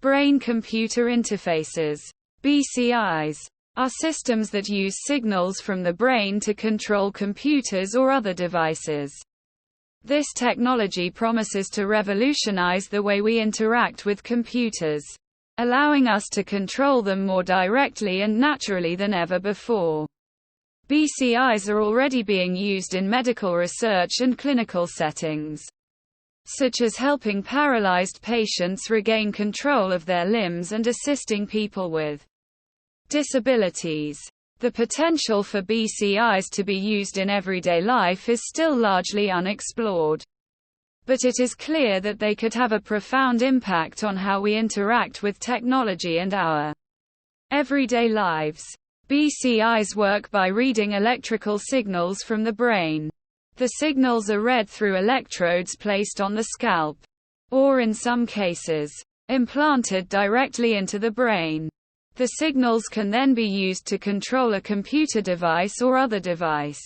Brain-computer interfaces, BCIs, are systems that use signals from the brain to control computers or other devices. This technology promises to revolutionize the way we interact with computers, allowing us to control them more directly and naturally than ever before. BCIs are already being used in medical research and clinical settings, such as helping paralyzed patients regain control of their limbs and assisting people with disabilities. The potential for BCIs to be used in everyday life is still largely unexplored. But it is clear that they could have a profound impact on how we interact with technology and our everyday lives. BCIs work by reading electrical signals from the brain. The signals are read through electrodes placed on the scalp, or in some cases, implanted directly into the brain. The signals can then be used to control a computer device or other device,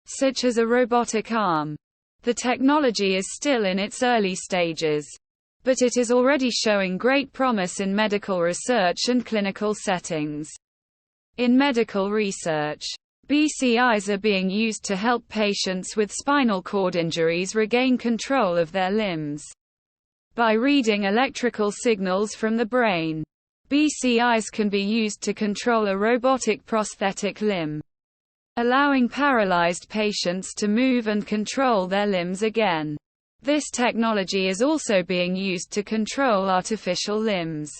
such as a robotic arm. The technology is still in its early stages, but it is already showing great promise in medical research and clinical settings. In medical research, BCIs are being used to help patients with spinal cord injuries regain control of their limbs. By reading electrical signals from the brain, BCIs can be used to control a robotic prosthetic limb, allowing paralyzed patients to move and control their limbs again. This technology is also being used to control artificial limbs,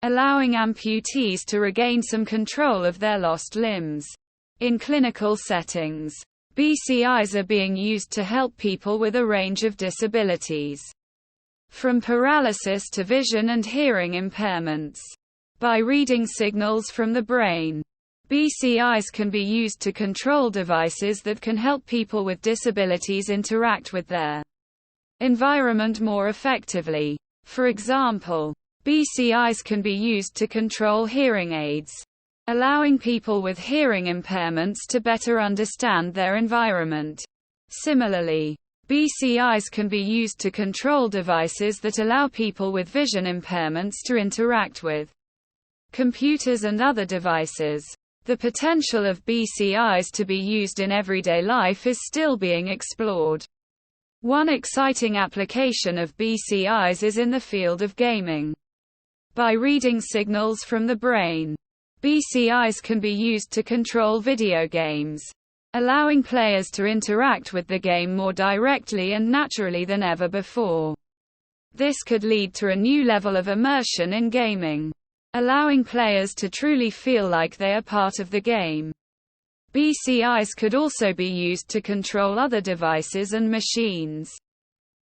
allowing amputees to regain some control of their lost limbs. In clinical settings, BCIs are being used to help people with a range of disabilities, from paralysis to vision and hearing impairments. By reading signals from the brain, BCIs can be used to control devices that can help people with disabilities interact with their environment more effectively. For example, BCIs can be used to control hearing aids, allowing people with hearing impairments to better understand their environment. Similarly, BCIs can be used to control devices that allow people with vision impairments to interact with computers and other devices. The potential of BCIs to be used in everyday life is still being explored. One exciting application of BCIs is in the field of gaming. By reading signals from the brain, BCIs can be used to control video games, allowing players to interact with the game more directly and naturally than ever before. This could lead to a new level of immersion in gaming, allowing players to truly feel like they are part of the game. BCIs could also be used to control other devices and machines,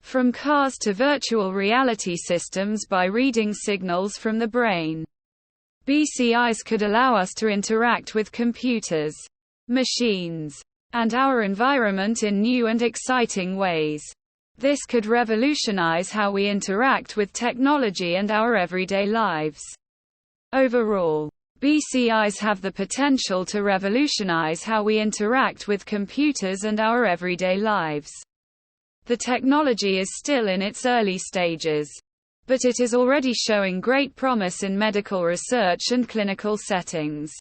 from cars to virtual reality systems. By reading signals from the brain, BCIs could allow us to interact with computers, machines, and our environment in new and exciting ways. This could revolutionize how we interact with technology and our everyday lives. Overall, BCIs have the potential to revolutionize how we interact with computers and our everyday lives. The technology is still in its early stages, but it is already showing great promise in medical research and clinical settings.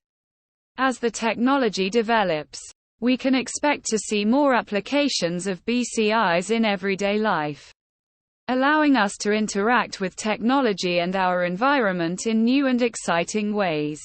As the technology develops, we can expect to see more applications of BCIs in everyday life, allowing us to interact with technology and our environment in new and exciting ways.